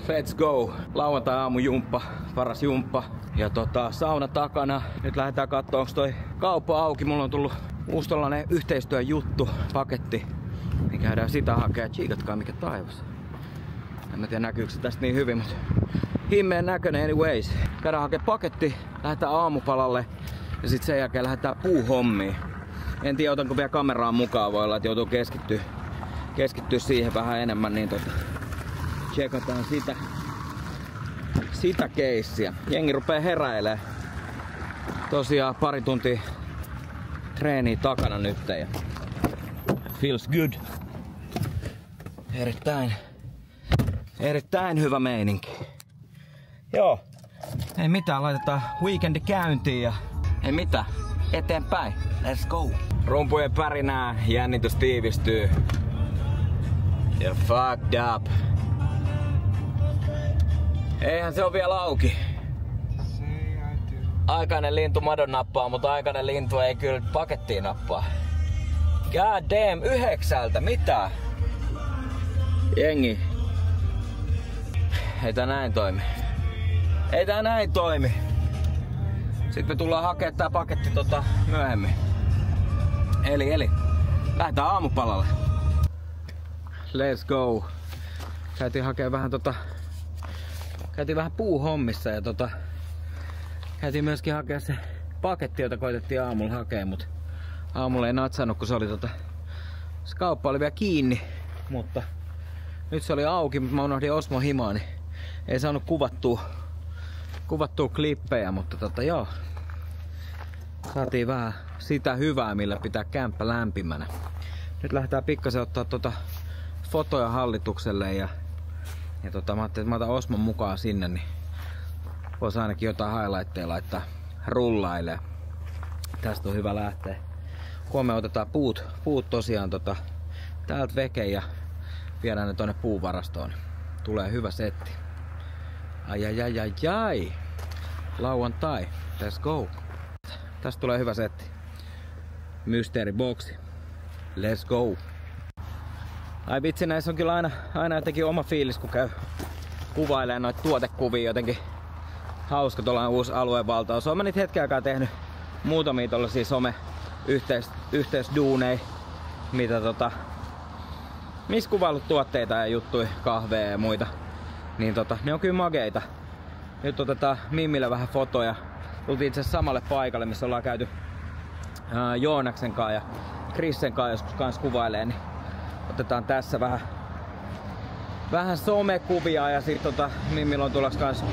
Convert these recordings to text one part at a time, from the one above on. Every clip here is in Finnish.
Let's go! Lauantai-aamujumppa, paras jumppa. Ja sauna takana. Nyt lähdetään kattoo, onko toi kauppa auki. Mulla on tullut uusi tollanen yhteistyöjuttu, paketti. Niin käydään sitä hakea. Tsiikatkaa mikä taivas. En mä tiedä näkyykö se tästä niin hyvin, mutta himmeen näköinen anyways. Käydään hakea paketti, lähdetään aamupalalle ja sit sen jälkeen lähdetään puuhommiin. En tiedä otanko vielä kameraan mukaan, voi olla että joutuu keskittyä siihen vähän enemmän, niin tsekataan sitä keissiä. Jengi rupee heräilee. Tosiaan pari tuntia treeniä takana nyt ja feels good. Erittäin hyvä meininki. Joo. Ei mitään, laitetaan weekendi käyntiin ja ei mitään. Eteenpäin. Let's go. Rumpujen pärinää, jännitys tiivistyy. Ja fucked up. Eihän se on vielä auki. Aikainen lintu madon nappaa, mutta aikainen lintu ei kyllä pakettiin nappaa. God damn, 9, mitä? Jengi. Ei tää näin toimi. Sitten me tullaan hakemaan tää paketti myöhemmin. Eli lähdetään aamupalalle. Let's go. Käytiin hakee vähän käytiin vähän puuhommissa ja käytiin myöskin hakea se paketti, jota koitettiin aamulla hakea, mut aamulla ei natsannut, kun se oli se kauppa oli vielä kiinni, mutta nyt se oli auki, mutta mä unohdin Osmo himaa, niin ei saanut kuvattua klippejä, mutta joo. Saatiin vähän sitä hyvää, millä pitää kämppä lämpimänä. Nyt lähdetään pikkasen ottaa fotoja hallitukselle ja mä ajattelin, että mä otan Osmon mukaan sinne, niin voisi ainakin jotain highlightteja laittaa rullailee. Tästä on hyvä lähteä. Huomenna otetaan puut tosiaan täältä veke ja viedään ne tonne puuvarastoon. Tulee hyvä setti. Ai. Lauantai. Let's go. Tästä tulee hyvä setti. Mysteeriboksi. Let's go. Ai vitsi, näissä on kyllä aina jotenkin oma fiilis, kun käy kuvailemaan noita tuotekuvia. Jotenkin hauska tuollainen uusi aluevaltaus. Olen niitä hetken aikaa tehnyt muutamia tollasia yhteisduuneja, mitä missä kuvailut tuotteita ja juttuja, kahveja ja muita. Niin ne on kyllä mageita. Nyt otetaan Mimmillä vähän fotoja. Tultiin itse asiassa samalle paikalle, missä ollaan käyty Joonaksen kanssa ja Krissen kanssa joskus kans kuvailee, niin otetaan tässä vähän somekuvia ja sit Mimmillä on tulossa kans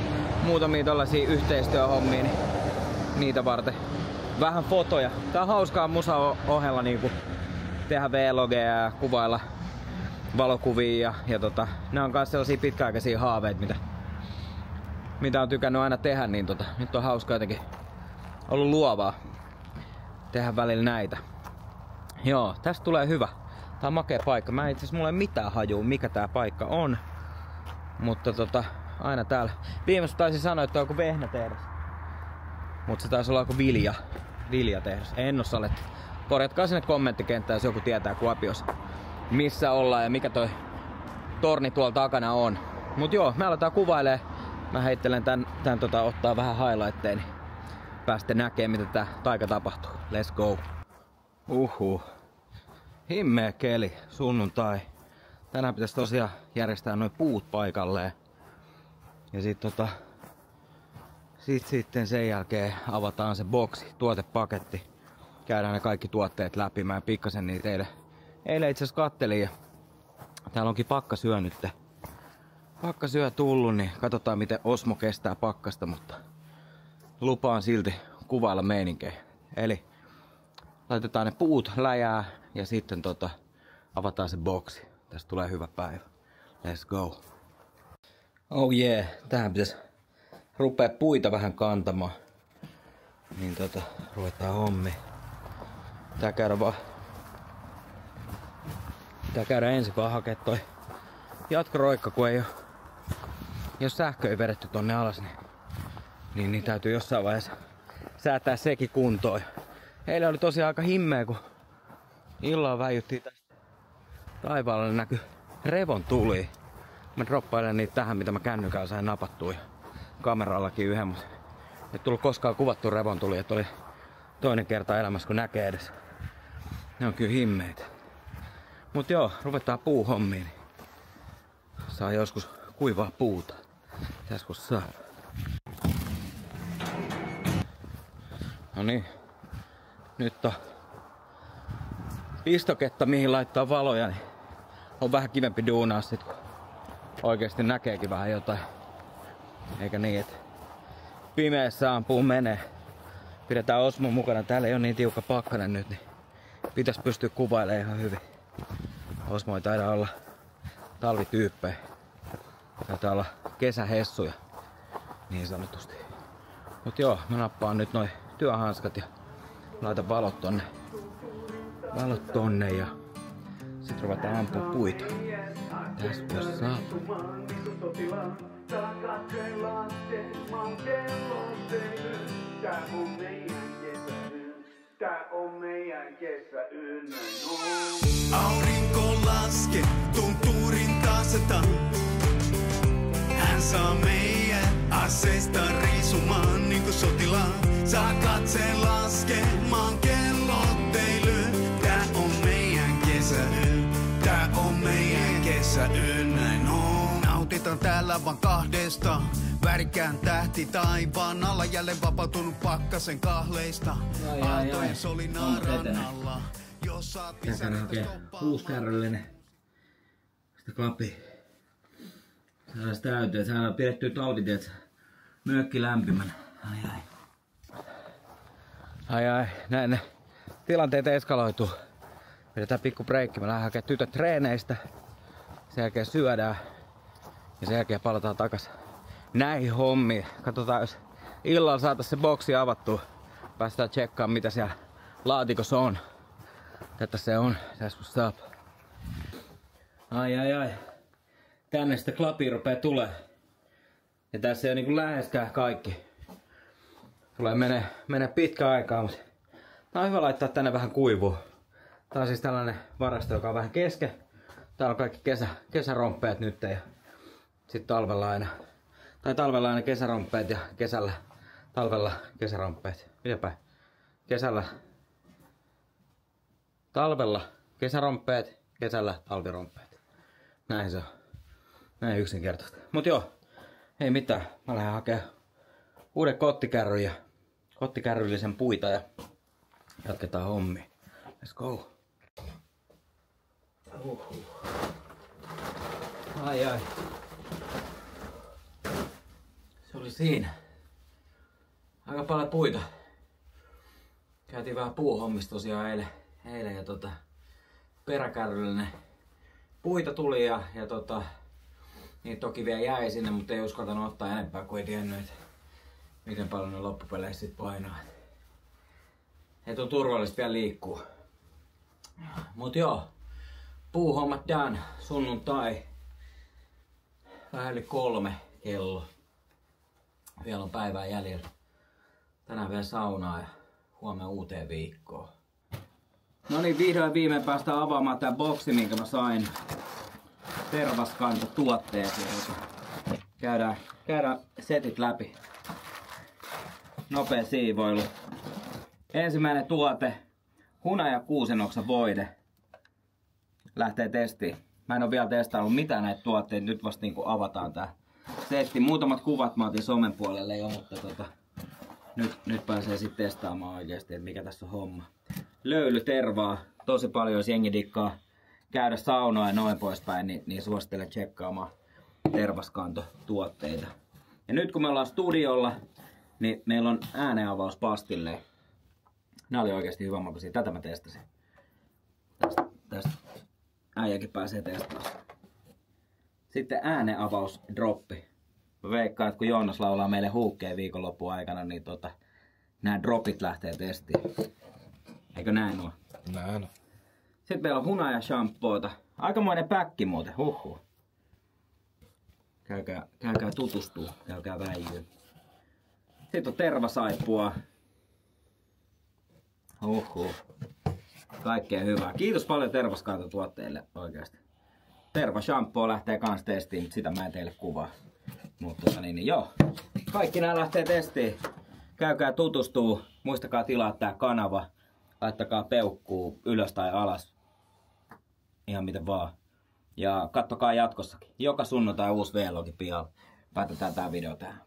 muutamia tollasia yhteistyöhommia, niin niitä varten vähän fotoja. Tää on hauskaa musan ohella niinku tehdä vlogeja ja kuvailla valokuvia ja nää on kans sellaisia pitkäaikaisia haaveita, mitä on tykännyt aina tehdä, niin nyt on hauska jotenkin ollut luovaa tehdä välillä näitä. Joo, tästä tulee hyvä. Tää on makea paikka. Mä itse asiassa mulla ei mitään hajua mikä tää paikka on. Mutta aina täällä. Viimeksi taisin sanoa, että on joku vehnätehdas. Mutta se taisi olla joku viljatehdas. En oo saletti. Korjatkaa sinne kommenttikenttään, jos joku tietää Kuopiossa missä ollaan ja mikä toi torni tuolla takana on. Mut joo, me aletaan kuvailee. Mä heittelen tän ottaa vähän highlightteja, niin pääsette näkemään mitä tää taika tapahtuu. Let's go. Himmeä keli, sunnuntai. Tänään pitäisi tosiaan järjestää noin puut paikalleen. Ja sitten sen jälkeen avataan se boksi, tuotepaketti. Käydään ne kaikki tuotteet läpi. Mä pikkasen niitä eilen itse asiassa kattelin ja täällä onkin pakkasyö nyt. Pakkasyö tullut, niin katsotaan miten Osmo kestää pakkasta, mutta lupaan silti kuvailla meininkejä. Eli laitetaan ne puut läjää ja sitten avataan se boksi. Tästä tulee hyvä päivä. Let's go. Oh yeah, tähän pitäisi rupea puita vähän kantamaan. Niin ruvetaan hommi. Tää käydä ensin vaan hakee toi jatkoroikka, kun jos sähkö ei vedetty tonne alas, niin täytyy jossain vaiheessa säätää sekin kuntoon. Eilen oli tosiaan aika himmeä, kun illalla väijyttiin tästä taivaalle näky revon tuli. Mä droppailen niitä tähän, mitä mä kännykällä sain napattua ja kamerallakin yhden, mutta ei tullut koskaan kuvattu revontuli, että oli toinen kerta elämässä kun näkee edes. Ne on kyllä himmeitä. Mut joo, ruvetaan puuhommiin. Niin saa joskus kuivaa puuta. Pitäisikö saa? No niin. Nyt on pistoketta mihin laittaa valoja, niin on vähän kivempi duunaa sit, kun oikeesti näkeekin vähän jotain. Eikä niin, että pimeässä ampuu menee. Pidetään Osmo mukana. Täällä ei ole niin tiukka pakkanen nyt, niin pitäis pystyä kuvailemaan ihan hyvin. Osmo ei taida olla talvityyppejä. Taitaa olla kesähessuja, niin sanotusti. Mut joo, mä nappaan nyt noin työhanskat ja laitan valot tonne ja sit ruvetaan ampua puita. Tässä saa. Aurinko laske, tunturin taseta. Hän saa meidän aseista riisumaan niinku sotilaan. Saa katseen laskemaan kellotteilyn. Tää on meidän kesäyö. Tää on meidän kesäyö, näin on. Nautitaan täällä vaan kahdesta. Värikään tähti taivaan alla. Jälleen vapautunut pakkasen kahleista. Aaltojen solinaa rannalla. Käkänen hakee uuskärryllinen. Sitä klapi. Saadaan sitä täytyy. Saadaan pidettyä talvitiet mökki lämpimänä. Ai. Näin ne tilanteet eskaloituu. Pidetään pikku breikki. Mä lähden hakemaan tytöt treeneistä. Sen jälkeen syödään. Ja sen jälkeen palataan takas näihin hommiin. Katsotaan, jos illalla saatais se boksi avattua. Päästään tsekkaamaan mitä siellä laatikossa on. Tätä se on. Tässä saa. Ai. Tänne sitä klapia rupee tulee. Ja tässä ei ole niinku läheskään kaikki. Tulee menee pitkä aikaa, mutta tää on hyvä laittaa tänne vähän kuivua. Tää on siis tällainen varasto, joka on vähän kesken. Täällä on kaikki kesäromppeet nyt ja sit talvella aina kesäromppeet ja talvella kesäromppeet. Mitäpä? Talvella kesäromppeet, kesällä talviromppeet. Näin se on. Näin yksinkertaista. Mut joo, ei mitään. Mä lähden hakemaan uuden kottikärryllisen puita ja jatketaan hommia. Let's go. Ai. Se oli siinä. Aika paljon puita. Käytiin vähän puuhommista tosiaan eilen ja peräkärryllinen puita tuli ja niin toki vielä jäi sinne, mutta ei uskaltanut ottaa enempää, kun ei tiennyt, että miten paljon ne loppupeleissä sit painaa. Et on turvallista vielä liikkuu. Mut joo, puuhommat done. Sunnuntai. Vähän yli 3 kello. Vielä on päivää jäljellä. Tänään vielä saunaa ja huomenna uuteen viikkoon. No niin, vihdoin viimein päästään avaamaan tää boksi, minkä mä sain tervaskantatuotteeseen. Käydään setit läpi. Nopea siivoilu. Ensimmäinen tuote, hunaja kuusenoksan voide. Lähtee testiin. Mä en oo vielä testaillut mitään näitä tuotteita, nyt vasta niinku avataan tää setti. Muutamat kuvat mä otin somen puolelle jo, mutta nyt pääsee sitten testaamaan oikeesti, että mikä tässä on homma. Löylytervaa, tosi paljon jos jengi dikkaa käydä saunoa ja noin poispäin, niin suosittelen tsekkaamaan tervaskantotuotteita. Ja nyt kun me ollaan studiolla, niin meillä on äänenavaus pastille. Nää oli oikeesti hyvän makuisia, tätä mä testasin. Tästä äijäkin pääsee testaamaan. Sitten äänenavaus droppi. Mä veikkaan, että kun Joonas laulaa meille huukkeen viikonloppuun aikana, niin nämä dropit lähtee testiin. Eikö näin oo? Näin on. Sitten meillä on hunaja shampoota. Aikamoinen päkki muuten, Käykää tutustua, käykää väijyä. Sitten on tervasaippua. Kaikkea hyvää. Kiitos paljon tervaskantotuotteille oikeasti. Terva shampoo lähtee kans testiin, mutta sitä mä en teille kuvaa. Mutta niin, joo. Kaikki nää lähtee testiin. Käykää tutustuu. Muistakaa tilaa tää kanava. Laittakaa peukkuu ylös tai alas. Ihan miten vaan. Ja kattokaa jatkossakin. Joka sunnuntai uusi vlogi pian. Päätetään tää video tähän.